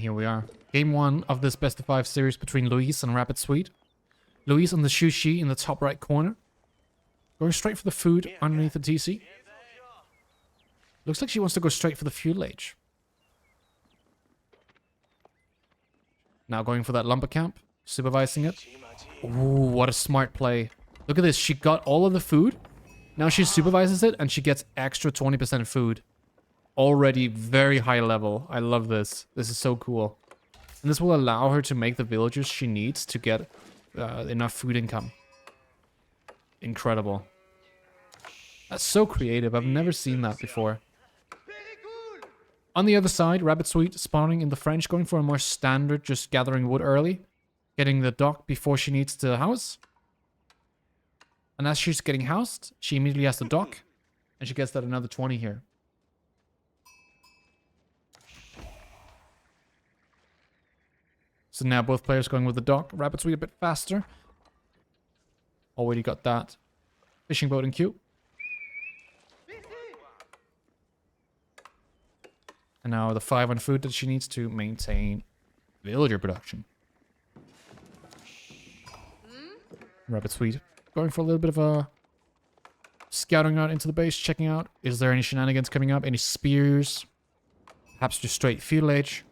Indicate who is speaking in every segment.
Speaker 1: here we are. Game 1 of this best of 5 series between Luise and Rabbitsweet. Luise on the Zhu Xi in the top right corner. Going straight for the food underneath the TC. Looks like she wants to go straight for the fuel age. Now going for that lumber camp. Supervising it. Ooh, what a smart play. Look at this. She got all of the food. Now she supervises it and she gets extra 20% food. Already very high level. I love this. This is so cool. And this will allow her to make the villagers she needs to get enough food income. Incredible. That's so creative. I've never seen that before. On the other side, Rabbitsweet spawning in the French, going for a more standard, just gathering wood early. Getting the dock before she needs to house. And as she's getting housed, she immediately has the dock. And she gets that another 20 here. So now both players going with the dock. Rabbitsweet a bit faster. Already got that fishing boat in queue. And now the 5 on food that she needs to maintain villager production. Rabbitsweet going for a little bit of a scouting out into the base, checking out. Is there any shenanigans coming up? Any spears? Perhaps just straight field age.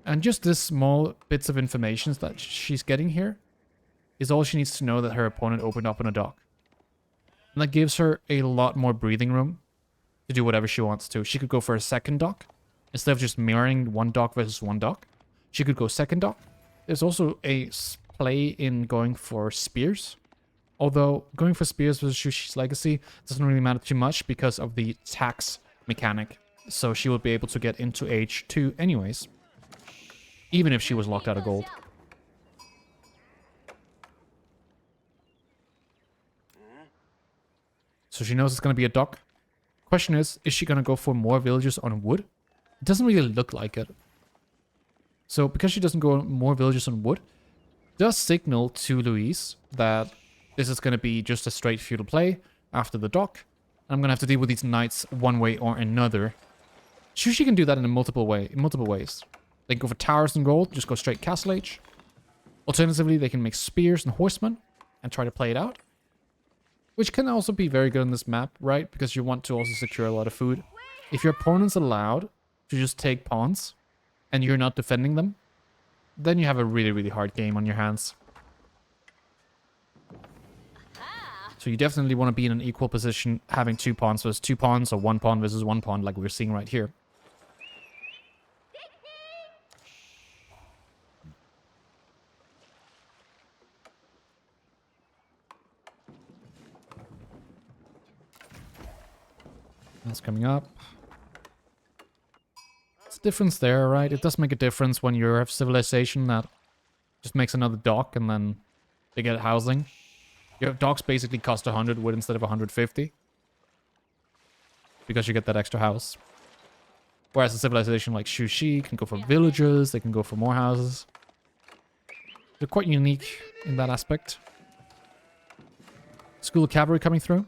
Speaker 1: And just this small bits of information that she's getting here is all she needs to know that her opponent opened up on a dock. And that gives her a lot more breathing room to do whatever she wants to. She could go for a second dock. Instead of just mirroring one dock versus one dock, she could go second dock. There's also a play in going for spears. Although going for spears versus Zhu Xi's legacy doesn't really matter too much because of the tax mechanic. So she will be able to get into age 2 anyways. Even if she was locked out of gold. So she knows it's going to be a dock. Question is she going to go for more villagers on wood? It doesn't really look like it. So because she doesn't go more villagers on wood, it does signal to Luise that this is going to be just a straight feudal play after the dock. I'm going to have to deal with these knights one way or another. Sure, she can do that in multiple ways. They can go for towers and gold, just go straight castle age. Alternatively, they can make spears and horsemen and try to play it out. Which can also be very good on this map, right? Because you want to also secure a lot of food. If your opponent's allowed to just take pawns and you're not defending them, then you have a really, really hard game on your hands. So you definitely want to be in an equal position having 2 pawns versus 2 pawns or 1 pawn versus 1 pawn like we're seeing right here. That's coming up. It's a difference there, right? It does make a difference when you have civilization that just makes another dock and then they get housing. Your docks basically cost 100 wood instead of 150. Because you get that extra house. Whereas a civilization like Zhu Xi can go for villages, they can go for more houses. They're quite unique in that aspect. School of Cavalry coming through.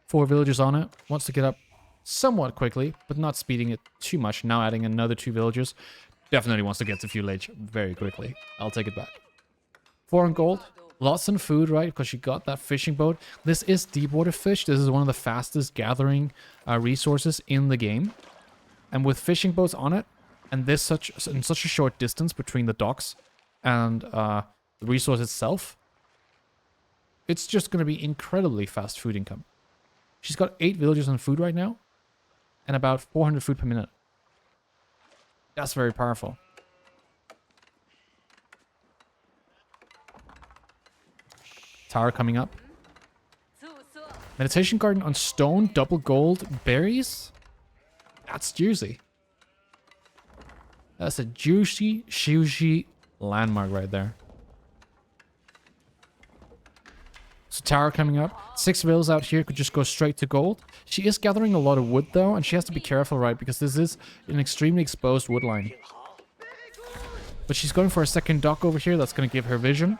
Speaker 1: 4 villagers on it. Wants to get up somewhat quickly, but not speeding it too much. Now adding another 2 villagers. Definitely wants to get to fuel age very quickly. I'll take it back. 4 on gold. Lots of food, right? Because she got that fishing boat. This is deep water fish. This is one of the fastest gathering resources in the game. And with fishing boats on it, and this in such a short distance between the docks and the resource itself, it's just going to be incredibly fast food income. She's got 8 villagers on food right now, and about 400 food per minute. That's very powerful. Tower coming up. Meditation garden on stone, double gold, berries. That's juicy. That's a juicy, juicy landmark right there. So tower coming up. 6 villas out here could just go straight to gold. She is gathering a lot of wood though, and she has to be careful, right? Because this is an extremely exposed wood line. But she's going for a second dock over here. That's going to give her vision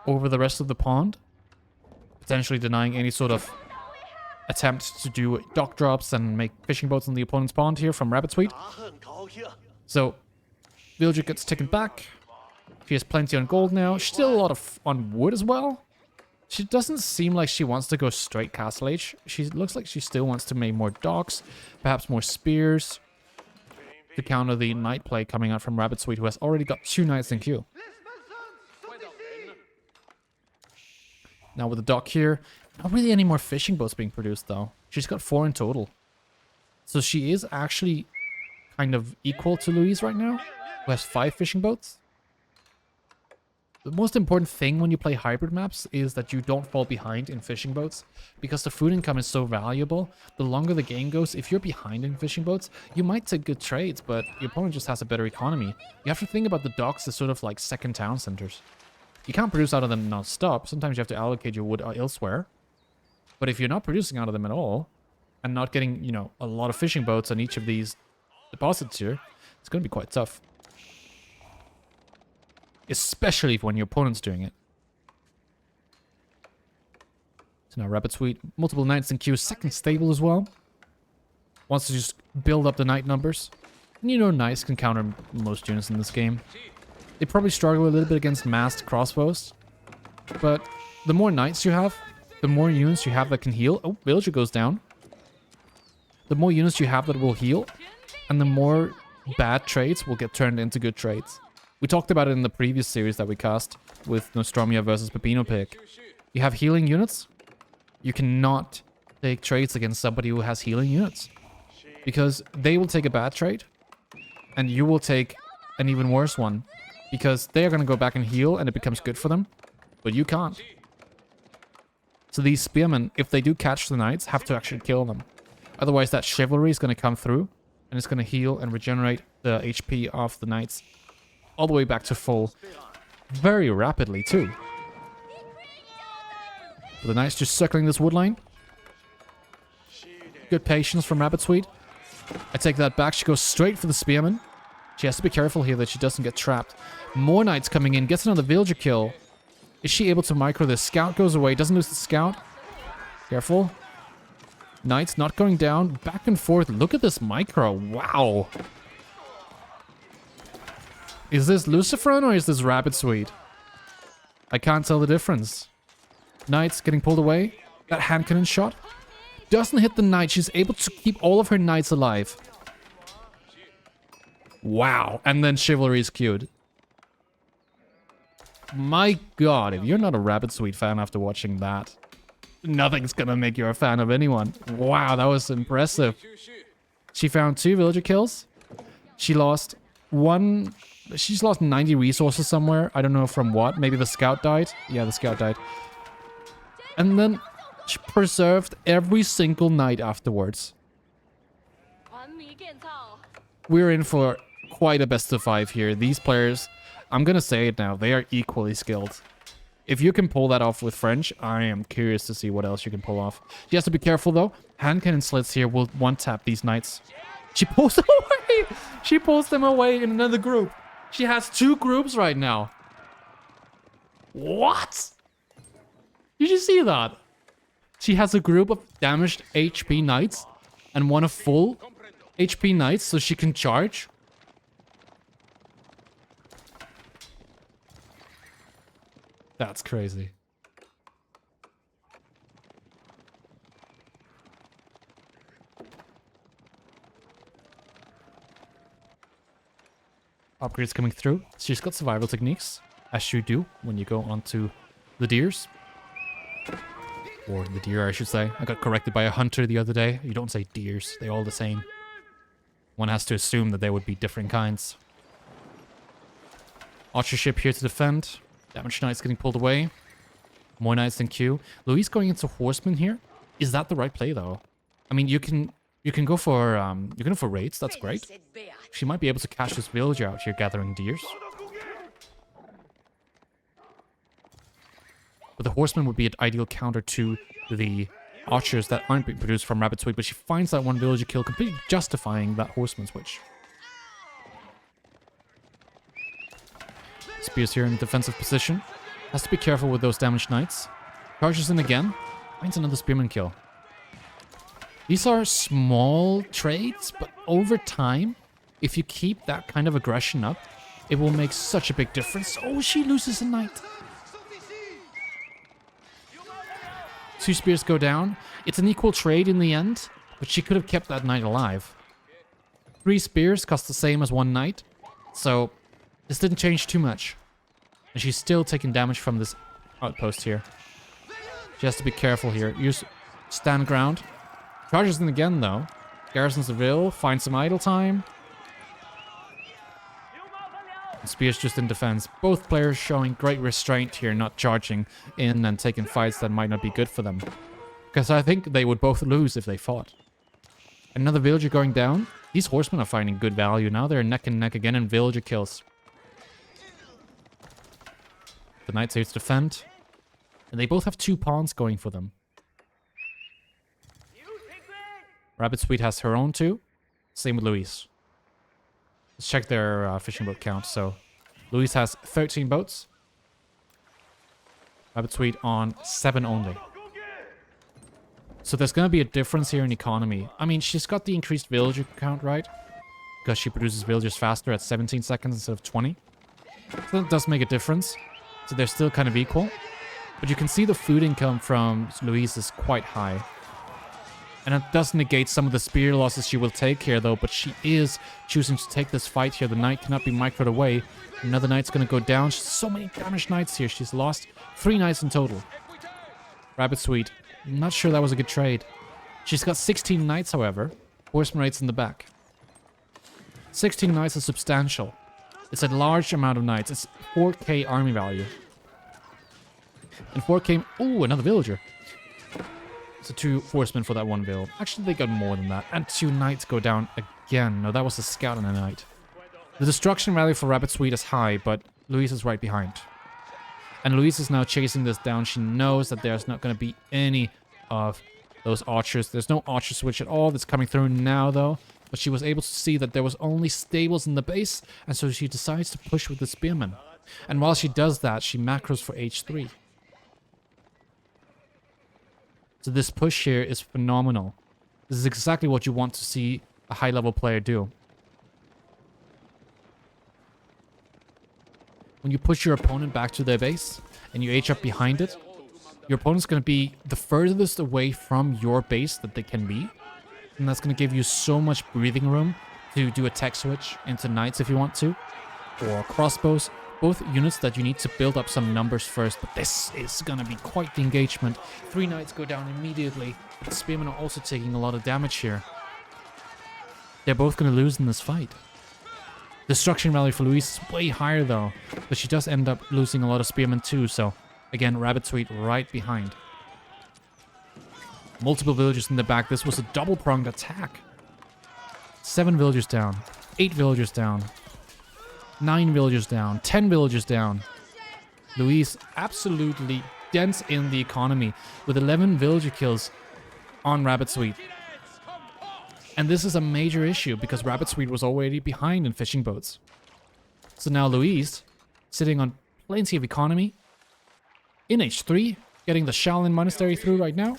Speaker 1: over the rest of the pond. Potentially denying any sort of attempt to do dock drops and make fishing boats in the opponent's pond here from Rabbitsweet. So, villager gets taken back. She has plenty on gold now. Still a lot of on wood as well. She doesn't seem like she wants to go straight Castle Age. She looks like she still wants to make more docks, perhaps more spears, to counter the knight play coming out from Rabbitsweet, who has already got 2 knights in queue. Now with the dock here, not really any more fishing boats being produced though. She's got 4 in total. So she is actually kind of equal to Luise right now, who has 5 fishing boats. The most important thing when you play hybrid maps is that you don't fall behind in fishing boats, because the food income is so valuable. The longer the game goes, if you're behind in fishing boats, you might take good trades, but your opponent just has a better economy. You have to think about the docks as sort of like second town centers. You can't produce out of them non-stop. Sometimes you have to allocate your wood elsewhere. But if you're not producing out of them at all, and not getting, you know, a lot of fishing boats on each of these deposits here, it's going to be quite tough. Especially when your opponent's doing it. So now Rabbitsweet, multiple knights in queue, second stable as well. Wants to just build up the knight numbers. And you know knights can counter most units in this game. They probably struggle a little bit against massed crossbows. But the more knights you have, the more units you have that can heal. Oh, villager goes down. The more units you have that will heal, and the more bad trades will get turned into good trades. We talked about it in the previous series that we cast with Nostromia versus Pepino Pig. You have healing units. You cannot take trades against somebody who has healing units, because they will take a bad trade and you will take an even worse one, because they are going to go back and heal and it becomes good for them, but you can't. So these spearmen, if they do catch the knights, have to actually kill them. Otherwise that chivalry is going to come through and it's going to heal and regenerate the HP of the knights all the way back to full very rapidly too. But the knights just circling this wood line. Good patience from Rabbitsweet. I take that back. She goes straight for the spearman. She has to be careful here that she doesn't get trapped. More knights coming in. Gets another villager kill. Is she able to micro this? Scout goes away. Doesn't lose the scout. Careful. Knights not going down. Back and forth. Look at this micro. Wow. Is this Lucifron or is this Rabbitsweet? I can't tell the difference. Knights getting pulled away. That hand cannon shot doesn't hit the knight. She's able to keep all of her knights alive. Wow. And then chivalry is queued. My god, if you're not a Rabbitsweet fan after watching that, nothing's gonna make you a fan of anyone. Wow, that was impressive. She found 2 villager kills. She lost 1... She's lost 90 resources somewhere. I don't know from what. Maybe the scout died. Yeah, the scout died. And then she preserved every single knight afterwards. We're in for quite a best of 5 here. These players, I'm gonna say it now, they are equally skilled. If you can pull that off with French, I am curious to see what else you can pull off. She has to be careful though. Hand cannon slits here will one-tap these knights. She pulls them away! She pulls them away in another group. She has 2 groups right now. What? Did you see that? She has a group of damaged HP knights and one of full HP knights so she can charge. That's crazy. Upgrades coming through. She's got survival techniques, as you do when you go onto the deers. Or the deer, I should say. I got corrected by a hunter the other day. You don't say deers, they're all the same. One has to assume that they would be different kinds. Archer ship here to defend. Damage knights getting pulled away. More knights in queue. Luise going into horseman here. Is that the right play though? I mean, you can go for raids. That's great. She might be able to catch this villager out here gathering deers. But the horseman would be an ideal counter to the archers that aren't being produced from Rabbitsweet. But she finds that one villager kill, completely justifying that horseman switch. Spears here in defensive position. Has to be careful with those damaged knights. Charges in again. Finds another spearman kill. These are small trades, but over time, If you keep that kind of aggression up, it will make such a big difference. Oh, she loses a knight. 2 spears go down. It's an equal trade in the end, but she could have kept that knight alive. 3 spears cost the same as 1 knight, so this didn't change too much. And she's still taking damage from this outpost here. She has to be careful here. Use stand ground. Charges in again, though. Garrisons the Ville, finds some idle time. And Spears just in defense. Both players showing great restraint here, not charging in and taking fights that might not be good for them. Because I think they would both lose if they fought. Another villager going down. These horsemen are finding good value. Now they're neck and neck again in villager kills. The knights here to defend. And they both have 2 pawns going for them. Rabbitsweet has her own 2. Same with Luise. Let's check their fishing boat count. So, Luise has 13 boats. Rabbitsweet on 7 only. So there's going to be a difference here in economy. I mean, she's got the increased villager count, right? Because she produces villagers faster at 17 seconds instead of 20. So that does make a difference. So they're still kind of equal. But you can see the food income from Luise is quite high. And it does negate some of the spear losses she will take here, though. But she is choosing to take this fight here. The knight cannot be microed away. Another knight's going to go down. She's so many damaged knights here. She's lost 3 knights in total. Rabbitsweet. I'm not sure that was a good trade. She's got 16 knights, however. Horseman rates in the back. 16 knights is substantial. It's a large amount of knights. It's 4k army value. And 4k... Oh, another villager. So 2 horsemen for that 1 vill. Actually, they got more than that. And 2 knights go down again. No, that was a scout and a knight. The destruction value for Rabbitsweet is high, but Luise is right behind. And Luise is now chasing this down. She knows that there's not going to be any of those archers. There's no archer switch at all that's coming through now, though. But she was able to see that there was only stables in the base, and so she decides to push with the spearmen. And while she does that, she macros for H3. So this push here is phenomenal. This is exactly what you want to see a high-level player do. When you push your opponent back to their base, and you H up behind it, your opponent's going to be the furthest away from your base that they can be. And that's going to give you so much breathing room to do a tech switch into knights if you want to. Or crossbows. Both units that you need to build up some numbers first. But this is going to be quite the engagement. 3 knights go down immediately. The spearmen are also taking a lot of damage here. They're both going to lose in this fight. Destruction value for Luise is way higher though. But she does end up losing a lot of spearmen too. So again, Rabbitsweet right behind. Multiple villagers in the back. This was a double-pronged attack. 7 villagers down. 8 villagers down. 9 villagers down. 10 villagers down. Luise absolutely dents in the economy with 11 villager kills on Rabbitsweet. And this is a major issue because Rabbitsweet was already behind in fishing boats. So now Luise, sitting on plenty of economy, in H3, getting the Shaolin Monastery through right now.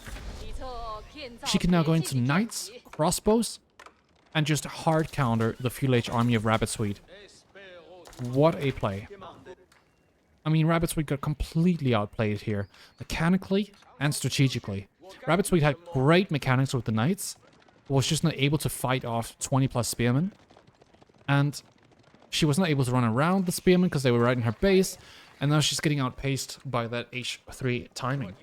Speaker 1: She can now go into knights, crossbows, and just hard counter the Fuel H army of Rabbitsweet. What a play. I mean, Rabbitsweet got completely outplayed here, mechanically and strategically. Rabbitsweet had great mechanics with the knights, but was just not able to fight off 20 plus spearmen. And she was not able to run around the spearmen because they were right in her base, and now she's getting outpaced by that H3 timing.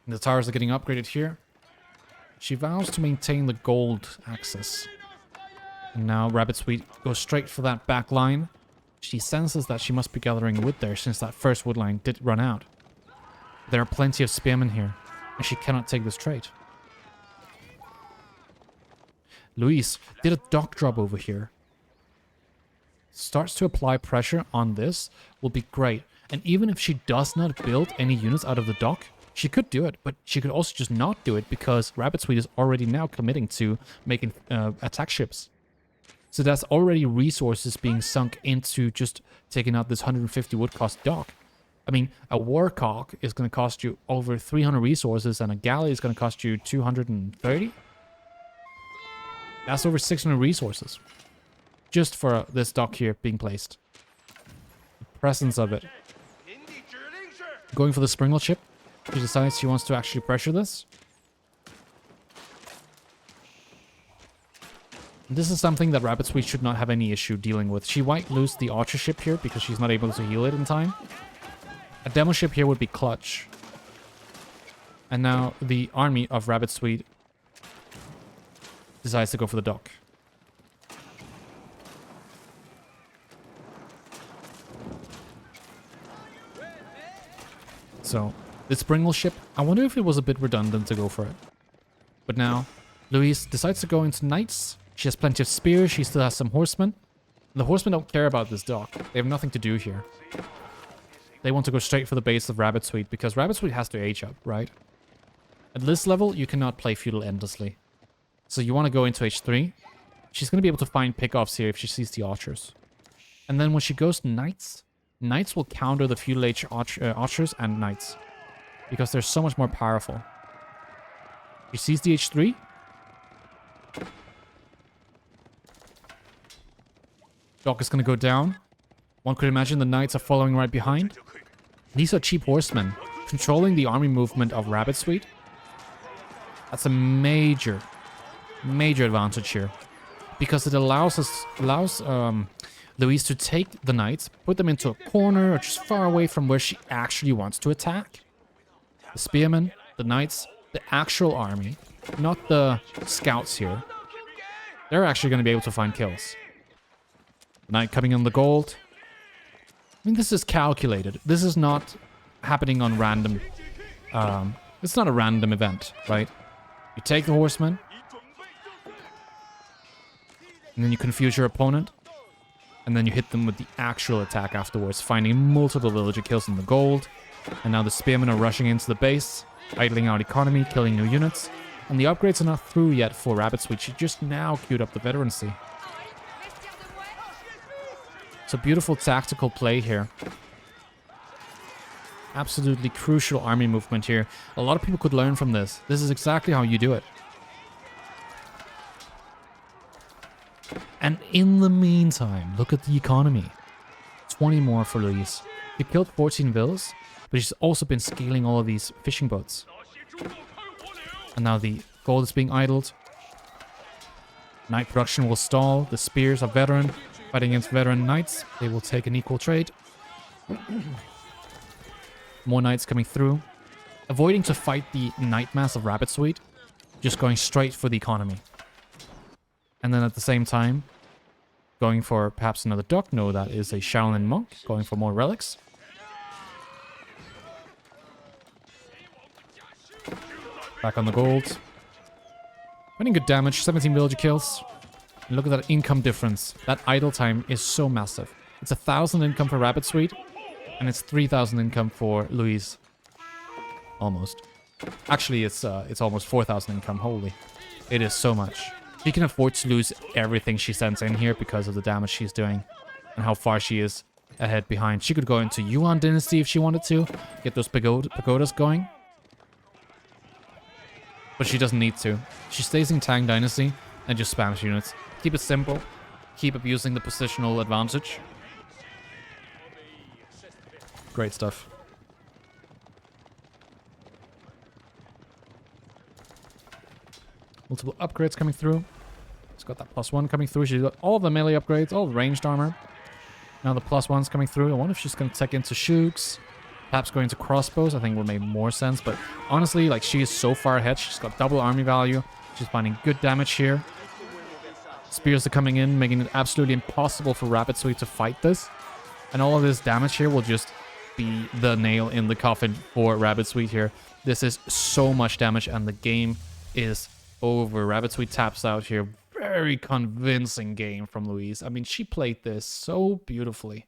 Speaker 1: And the towers are getting upgraded here. She vows to maintain the gold axis. And now Rabbitsweet goes straight for that back line. She senses that she must be gathering wood there since that first wood line did run out. There are plenty of spearmen here, and she cannot take this trade. Luise did a dock drop over here. Starts to apply pressure on this will be great. And even if she does not build any units out of the dock, she could do it, but she could also just not do it because Rabbitsweet is already now committing to making attack ships. So that's already resources being sunk into just taking out this 150 wood cost dock. I mean, a warcock is going to cost you over 300 resources and a galley is going to cost you 230. That's over 600 resources. Just for this dock here being placed. The presence of it. Going for the Springle chip. She decides she wants to actually pressure this. This is something that Rabbitsweet should not have any issue dealing with. She might lose the Archer ship here because she's not able to heal it in time. A demo ship here would be clutch. And now the army of Rabbitsweet decides to go for the dock. So, the Springle ship, I wonder if it was a bit redundant to go for it. But now, Luise decides to go into Knights. She has plenty of spears, she still has some horsemen. The horsemen don't care about this dock. They have nothing to do here. They want to go straight for the base of Rabbitsweet, because Rabbitsweet has to age up, right? At this level, you cannot play feudal endlessly. So you want to go into H3. She's going to be able to find pickoffs here if she sees the archers. And then when she goes to Knights, Knights will counter the feudal age archers and Knights. Because they're so much more powerful. She sees the H3. Dock is going to go down. One could imagine the Knights are following right behind. These are cheap horsemen, controlling the army movement of Rabbitsweet. That's a major advantage here. Because it allows Luise to take the Knights, put them into a corner or just far away from where she actually wants to attack. The Spearmen, the Knights, the actual army, not the scouts here. They're actually going to be able to find kills. The Knight coming in the gold. I mean, this is calculated. This is not happening on random. It's not a random event, right? You take the horseman. And then you confuse your opponent. And then you hit them with the actual attack afterwards, finding multiple villager kills in the gold. And now the spearmen are rushing into the base, idling out economy, killing new units. And the upgrades are not through yet for Rabbitsweet. She just now queued up the veterancy. It's a beautiful tactical play here. Absolutely crucial army movement here. A lot of people could learn from this. This is exactly how you do it. And in the meantime, look at the economy. 20 more for Luise. She killed 14 villas, but she's also been scaling all of these fishing boats. And now the gold is being idled. Knight production will stall. The spears are veteran. Fighting against veteran knights. They will take an equal trade. More knights coming through. Avoiding to fight the knight mass of Rabbitsweet. Just going straight for the economy. And then at the same time, going for perhaps another dock. No, that is a Shaolin monk. Going for more relics. Back on the gold. Getting good damage. 17 villager kills. And look at that income difference. That idle time is so massive. It's 1,000 income for Rabbitsweet. And it's 3,000 income for Luise. Almost. Actually, it's almost 4,000 income. Holy. It is so much. She can afford to lose everything she sends in here because of the damage she's doing. And how far she is ahead behind. She could go into Yuan Dynasty if she wanted to. Get those pagodas going. But she doesn't need to. She stays in Tang Dynasty and just spams units. Keep it simple. Keep abusing the positional advantage. Great stuff. Multiple upgrades coming through. She's got that +1 coming through. She's got all the melee upgrades, all the ranged armor. Now the +1's coming through. I wonder if she's going to tech into Shooks. Perhaps going to crossbows, I think would make more sense. But honestly, like, she is so far ahead. She's got double army value. She's finding good damage here. Spears are coming in, making it absolutely impossible for Rabbitsweet to fight this. And all of this damage here will just be the nail in the coffin for Rabbitsweet here. This is so much damage and the game is over. Rabbitsweet taps out here. Very convincing game from Luise. I mean, she played this so beautifully.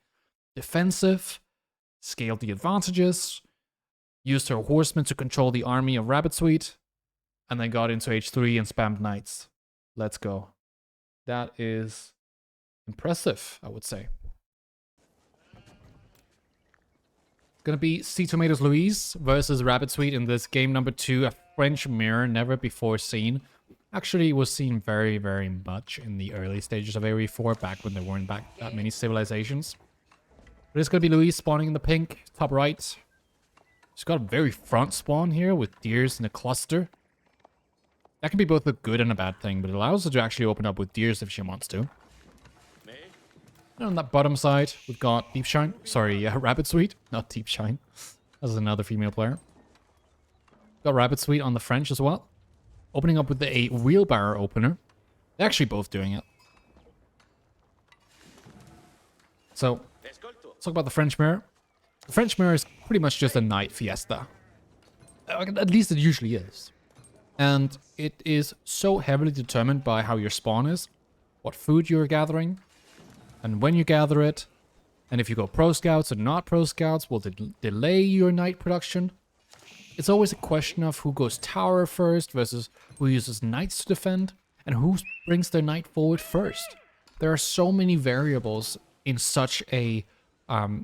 Speaker 1: Defensive, scaled the advantages, used her horsemen to control the army of Rabbitsweet, and then got into H3 and spammed knights. Let's go. That is impressive, I would say. It's gonna be Sea Tomatoes Luise versus Rabbitsweet in this game number 2, a French mirror, never before seen. actually was seen very, very much in the early stages of AoE4, back when there weren't that many civilizations. But it's going to be Luise spawning in the pink, top right. She's got a very front spawn here with deers in a cluster. That can be both a good and a bad thing, but it allows her to actually open up with deers if she wants to. And on that bottom side, we've got Deep Shine. Sorry, Rabbitsweet, not Deep Shine. That's another female player. Got Rabbitsweet on the French as well. Opening up with a wheelbarrow opener. They're actually both doing it. So, let's talk about the French mirror. The French mirror is pretty much just a night fiesta. At least it usually is. And it is so heavily determined by how your spawn is, what food you're gathering, and when you gather it, and if you go pro scouts or not pro scouts, will delay your night production. It's always a question of who goes tower first versus who uses knights to defend, and who brings their knight forward first. There are so many variables in such a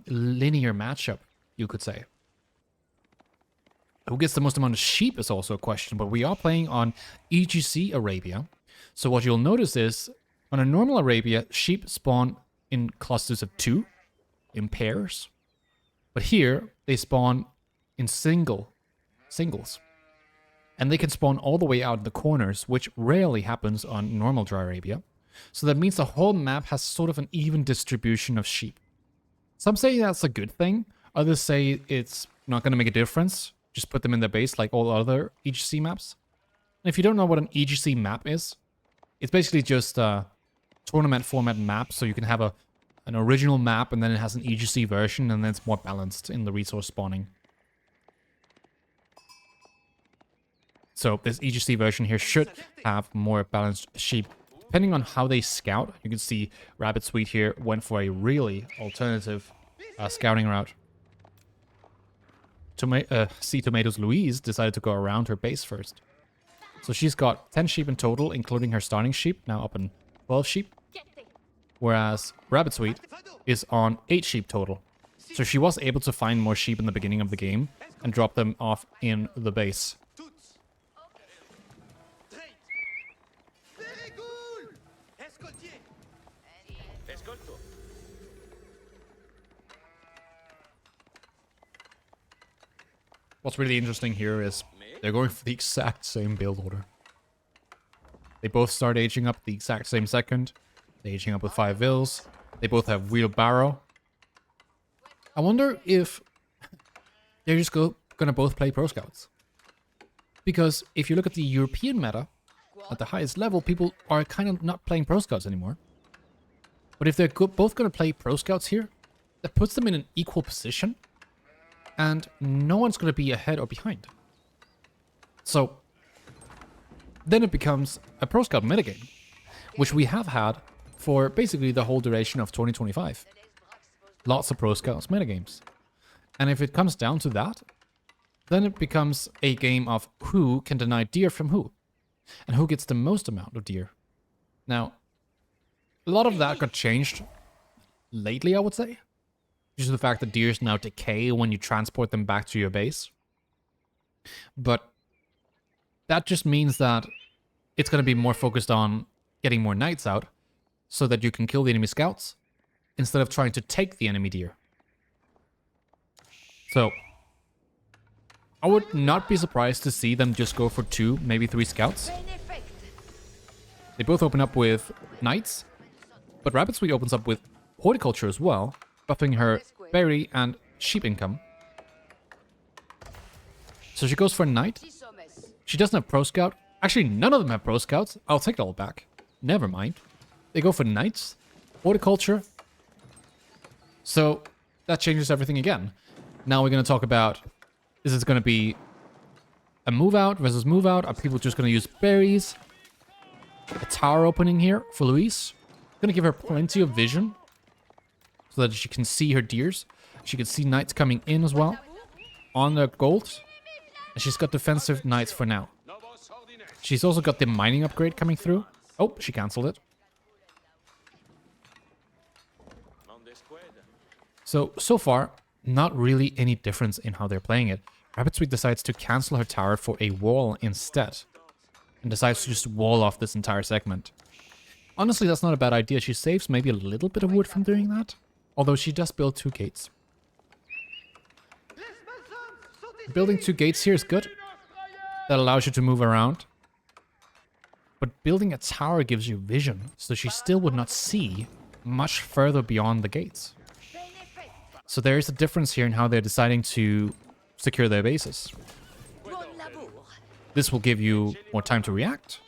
Speaker 1: linear matchup, you could say. Who gets the most amount of sheep is also a question, but we are playing on EGC Arabia. So what you'll notice is, on a normal Arabia, sheep spawn in clusters of 2, in pairs. But here, they spawn in singles. And they can spawn all the way out in the corners, which rarely happens on normal Dry Arabia. So that means the whole map has sort of an even distribution of sheep. Some say that's a good thing, others say it's not going to make a difference. Just put them in their base like all other EGC maps. And if you don't know what an EGC map is, it's basically just a tournament format map, so you can have an original map and then it has an EGC version and then it's more balanced in the resource spawning. So this EGC version here should have more balanced sheep. Depending on how they scout, you can see Rabbitsweet here went for a really alternative scouting route. Sea Tomatoes Luise decided to go around her base first. So she's got 10 sheep in total, including her starting sheep, now up in 12 sheep. Whereas Rabbitsweet is on 8 sheep total. So she was able to find more sheep in the beginning of the game and drop them off in the base. What's really interesting here is they're going for the exact same build order. They both start aging up the exact same second. They're aging up with 5 vills. They both have wheelbarrow. I wonder if they're just gonna both play pro scouts. Because if you look at the European meta, at the highest level, people are kind of not playing pro scouts anymore. But if they're both gonna play pro scouts here, that puts them in an equal position. And no one's going to be ahead or behind. So, then it becomes a Pro Scout metagame, which we have had for basically the whole duration of 2025. Lots of Pro Scouts metagames. And if it comes down to that, then it becomes a game of who can deny deer from who, and who gets the most amount of deer. Now, a lot of that got changed lately, I would say. Due to the fact that deers now decay when you transport them back to your base. But that just means that it's going to be more focused on getting more knights out so that you can kill the enemy scouts instead of trying to take the enemy deer. So, I would not be surprised to see them just go for 2, maybe 3 scouts. They both open up with knights, but Rabbitsweet opens up with horticulture as well, buffing her berry and sheep income. So she goes for a knight. She doesn't have pro scout. Actually, none of them have pro scouts. I'll take it all back. Never mind. They go for knights, horticulture. So that changes everything again. Now we're going to talk about, is it going to be a move out versus move out? Are people just going to use berries? A tower opening here for Luise. Going to give her plenty of vision, so that she can see her deers. She can see knights coming in as well on the gold. And she's got defensive knights for now. She's also got the mining upgrade coming through. Oh, she cancelled it. So far, not really any difference in how they're playing it. Rabbitsweet decides to cancel her tower for a wall instead. and decides to just wall off this entire segment. Honestly, that's not a bad idea. She saves maybe a little bit of wood from doing that, although she does build 2 gates. Building 2 gates here is good. That allows you to move around. But building a tower gives you vision, so she still would not see much further beyond the gates. So there is a difference here in how they're deciding to secure their bases. This will give you more time to react.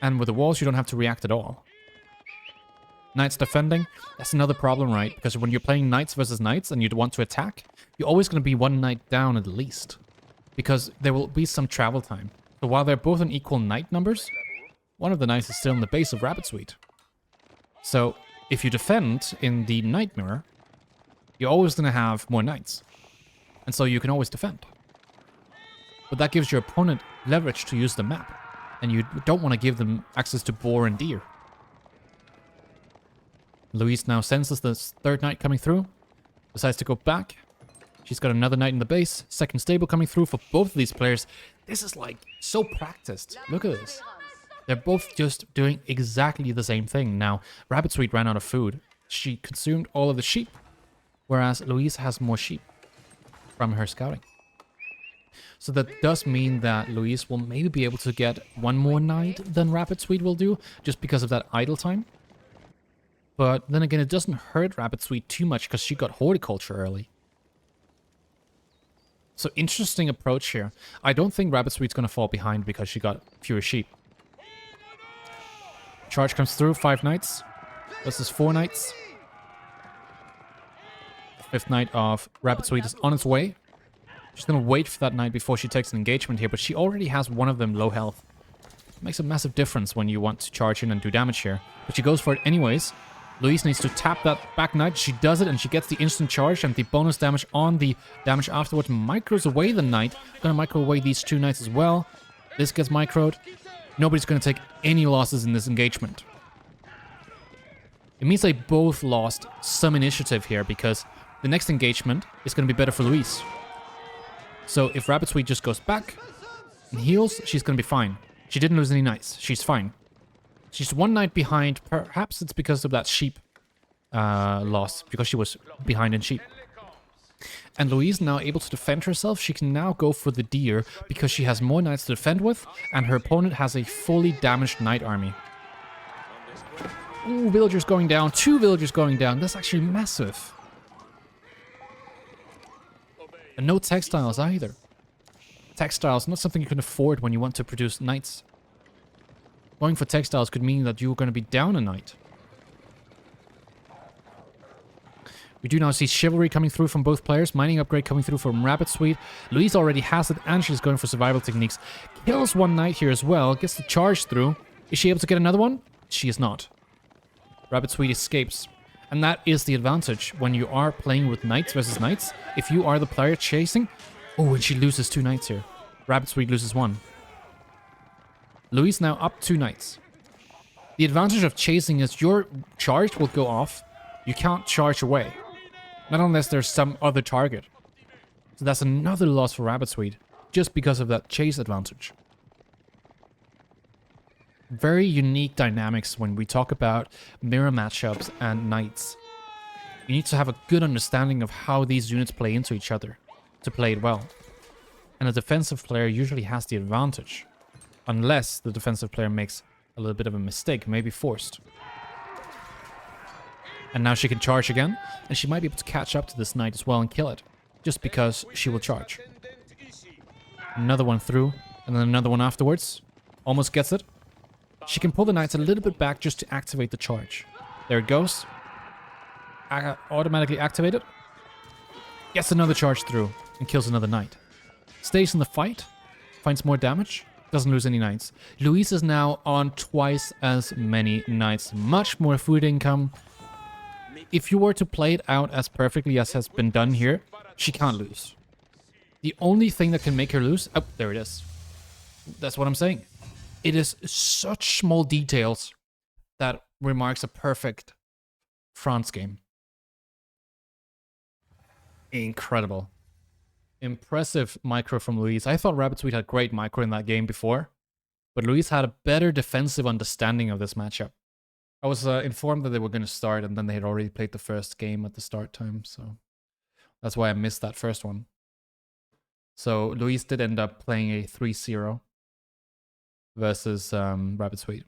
Speaker 1: And with the walls, you don't have to react at all. Knights defending, that's another problem, right? Because when you're playing knights versus knights and you want to attack, you're always going to be 1 knight down at least. Because there will be some travel time. So while they're both in equal knight numbers, one of the knights is still in the base of Rabbitsweet. So if you defend in the knight mirror, you're always going to have more knights. And so you can always defend. But that gives your opponent leverage to use the map. And you don't want to give them access to boar and deer. Luise now senses the 3rd knight coming through. Decides to go back. She's got another knight in the base. 2nd stable coming through for both of these players. This is like so practiced. Look at this. They're both just doing exactly the same thing. Now, Rabbitsweet ran out of food. She consumed all of the sheep. Whereas Luise has more sheep from her scouting. So that does mean that Luise will maybe be able to get 1 more knight than Rabbitsweet will do, just because of that idle time. But then again, it doesn't hurt Rabbitsweet too much because she got horticulture early. So interesting approach here. I don't think Rabbitsweet's going to fall behind because she got fewer sheep. Charge comes through, 5 knights. This is 4 knights. The 5th knight of Rabbitsweet is on its way. She's going to wait for that knight before she takes an engagement here, but she already has one of them low health. It makes a massive difference when you want to charge in and do damage here. But she goes for it anyways. Luise needs to tap that back knight. She does it, and she gets the instant charge and the bonus damage on the damage afterwards. Micros away the knight. Gonna micro away these 2 knights as well. This gets microed. Nobody's gonna take any losses in this engagement. It means they both lost some initiative here, because the next engagement is gonna be better for Luise. So if Rabbitsweet just goes back and heals, she's gonna be fine. She didn't lose any knights. She's fine. She's 1 knight behind. Perhaps it's because of that sheep loss, because she was behind in sheep. And Luise now able to defend herself. She can now go for the deer because she has more knights to defend with, and her opponent has a fully damaged knight army. Ooh, villagers going down. 2 villagers going down. That's actually massive. And no textiles either. Textiles, not something you can afford when you want to produce knights. Going for textiles could mean that you're going to be down a knight. We do now see chivalry coming through from both players. Mining upgrade coming through from Rabbitsweet. Luise already has it, and she's going for survival techniques. Kills 1 knight here as well. Gets the charge through. Is she able to get another one? She is not. Rabbitsweet escapes. And that is the advantage when you are playing with knights versus knights. If you are the player chasing... Oh, and she loses 2 knights here. Rabbitsweet loses 1. Luise now up 2 knights. The advantage of chasing is your charge will go off. You can't charge away. Not unless there's some other target. So that's another loss for Rabbitsweet, just because of that chase advantage. Very unique dynamics when we talk about mirror matchups and knights. You need to have a good understanding of how these units play into each other to play it well. And a defensive player usually has the advantage, unless the defensive player makes a little bit of a mistake, maybe forced. And now she can charge again, and she might be able to catch up to this knight as well and kill it, just because she will charge. Another one through, and then another one afterwards. Almost gets it. She can pull the knights a little bit back just to activate the charge. There it goes. Automatically activated. Gets another charge through and kills another knight. Stays in the fight. Finds more damage. Doesn't lose any knights. Luise is now on twice as many knights. Much more food income. If you were to play it out as perfectly as has been done here, she can't lose. The only thing that can make her lose... Oh, there it is. That's what I'm saying. It is such small details that remarks a perfect France game. Incredible. Impressive micro from Luise. I thought Rabbitsweet had great micro in that game before. But Luise had a better defensive understanding of this matchup. I was informed that they were going to start, and then they had already played the first game at the start time, so that's why I missed that first one. So Luise did end up playing a 3-0 versus Rabbitsweet.